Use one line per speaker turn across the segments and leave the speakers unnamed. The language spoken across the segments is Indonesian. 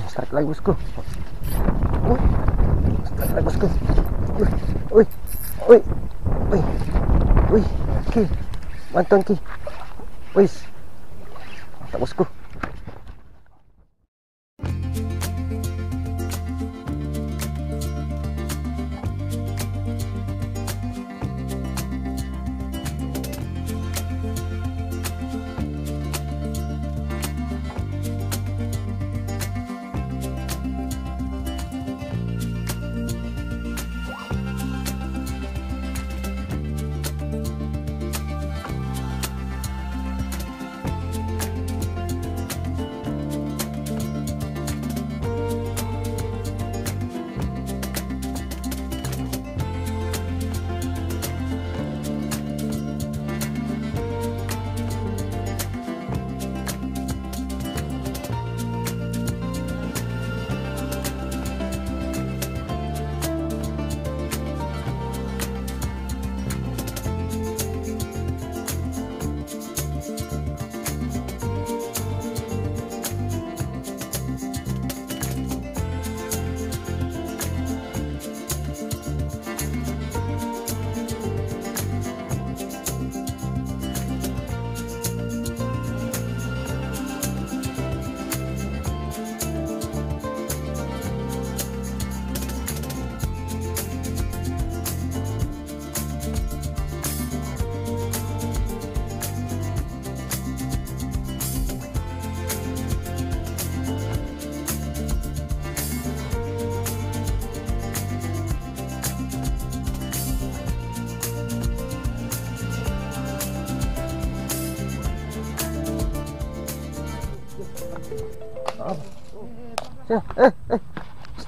Strike lagi bosku. Wih, strike lagi bosku. Wih, wih, wih, wih, wih, oke, mantap ki. Wih, mantap bosku.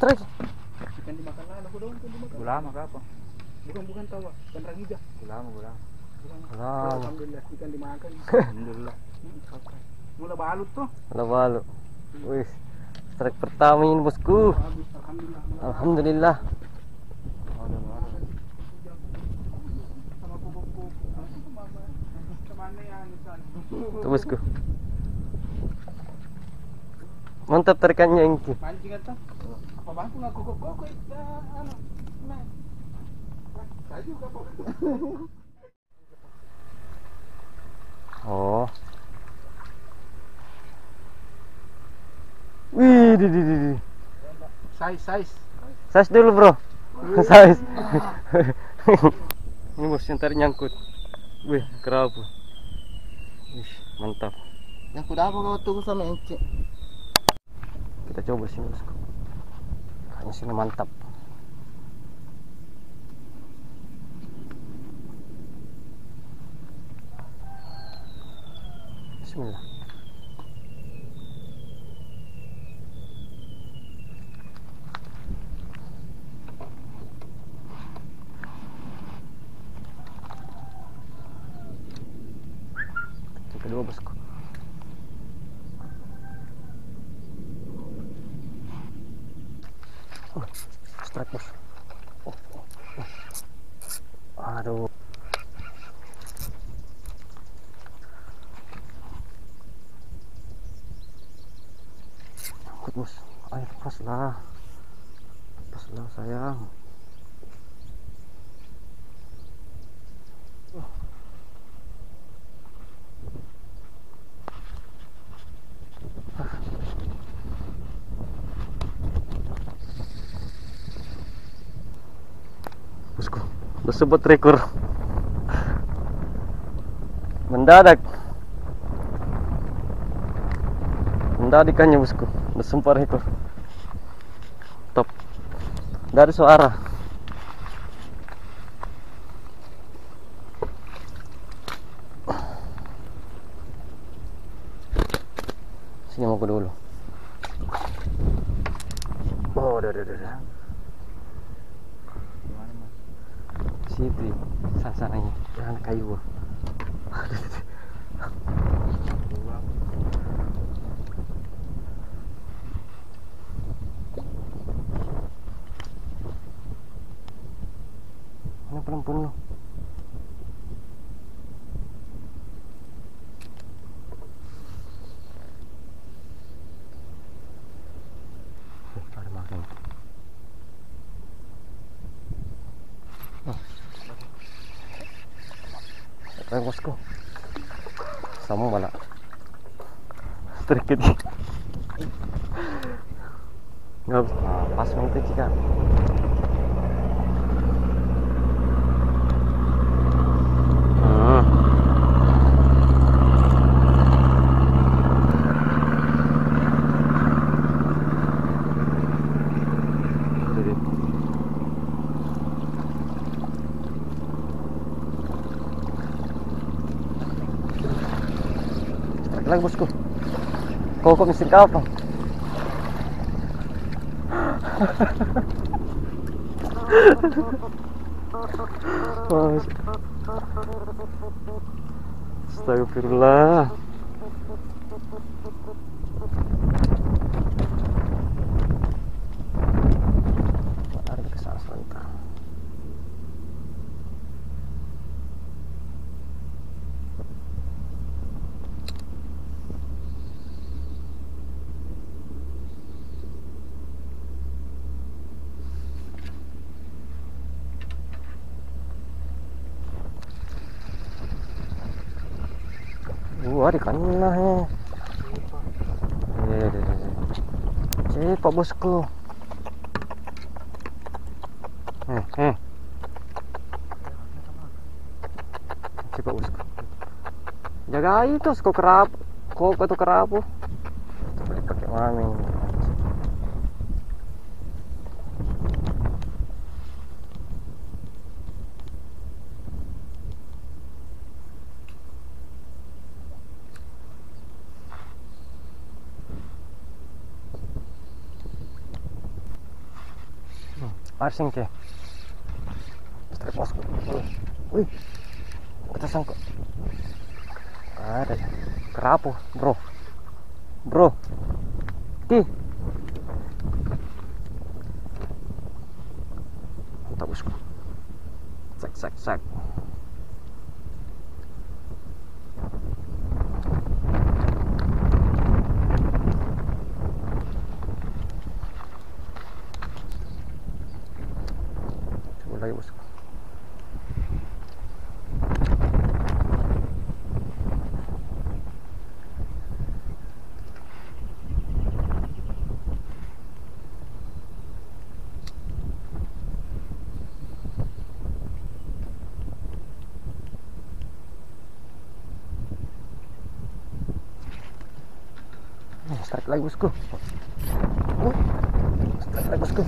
Strike.
Ikan dimakan lah, aku dong, ikan dimakan.
Gulama ka apa?
Bukan tawa, ikan rangija.
Gulama.
Alhamdulillah ikan dimakan.
Alhamdulillah.
Mula balut tuh.
Halo. Wih, strike pertama ini bosku.
Habis, alhamdulillah.
Alhamdulillah.
Sama kuku-kuku. Kemana ya misalnya?
Tuh bosku. Mantap tarikannya ini.
Mancing atau? Apa bang? Nggak kuku-kuku itu. Nah. Saya juga kok.
Oh. Wih, di. Size dulu, bro. Size. Ini bos yang tarik nyangkut. Wih, kerapu. Wih, mantap.
Yang kuda apa kau tunggu sama Ence?
Kita coba sini, bosku. Kayaknya sini mantap. Bismillah. Yang kedua bosku. Strike bos. Aduh. Angkut bos. Ayo lepaslah sayang. Bosku, tersebut rekor mendadak ikannya bosku, bersumpah rekor top dari suara. Sini mau ke dulu. Oh, udah. Situ sasarannya, jangan kayu. Mana perempuan lo? lagi bosku. Sama malah sedikit nggak pas mungkin jika lagi bosku. Kok mesin kapal? Astagfirullah. Ada kesalahan sebentar. Di kanlah cepat bosku. Cepat bosku. Jaga itu kok kerapu. Kok itu kerapu. Boleh pakai mami. Parsing ke. Strip bosku. Wih. Kita sangkut. Ada kerapu, bro. Bro. Ki. Mantap bosku. Sak. Lagi bosku. Start lagi bosku. Start lagi bosku.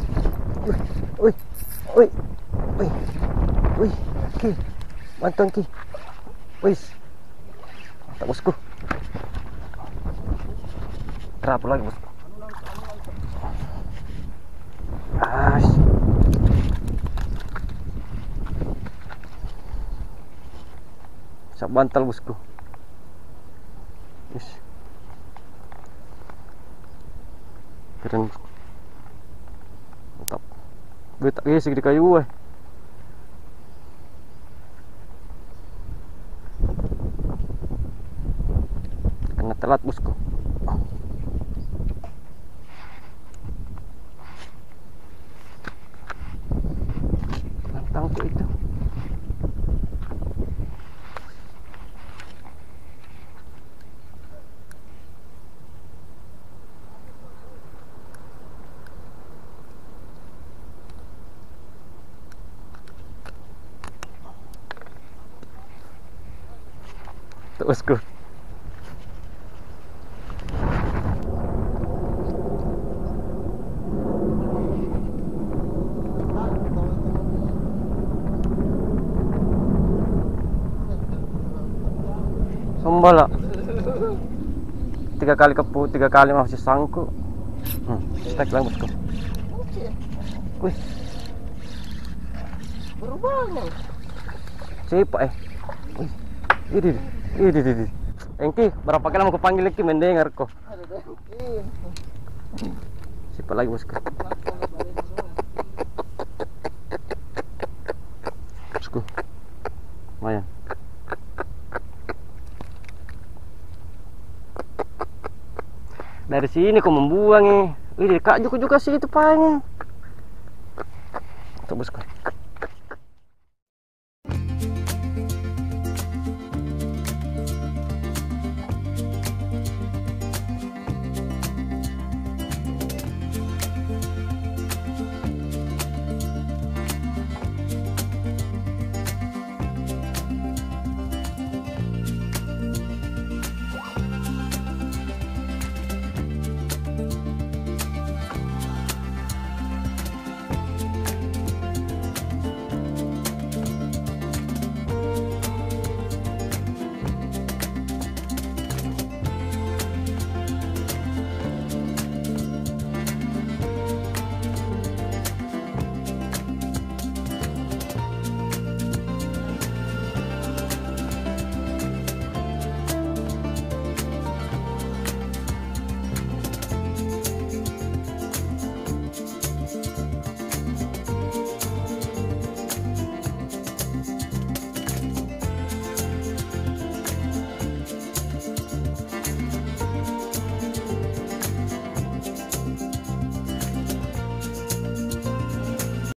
Wih, Ki, bantuan Ki. Wih, mantap bosku. Kerapu lagi bosku. Bisa bantal bosku. Wih, keren bosku. Mantap. Gue tak gesek di kayu gue. Kena telat bosku. Tangkuk itu. Tuh bosku. Sombala. 3 kali kepu, 3 kali masih sangkut. Stek lang bosku. Wih.
Berubahnya.
Cepat Ini. Engki, berapa kali mau kupanggil Engki mendengar kok. Cepat lagi bosku. Bosku. Lumayan. Dari sini kok membuang Wih, Kak juga sih itu pahanya. Tuh bosku.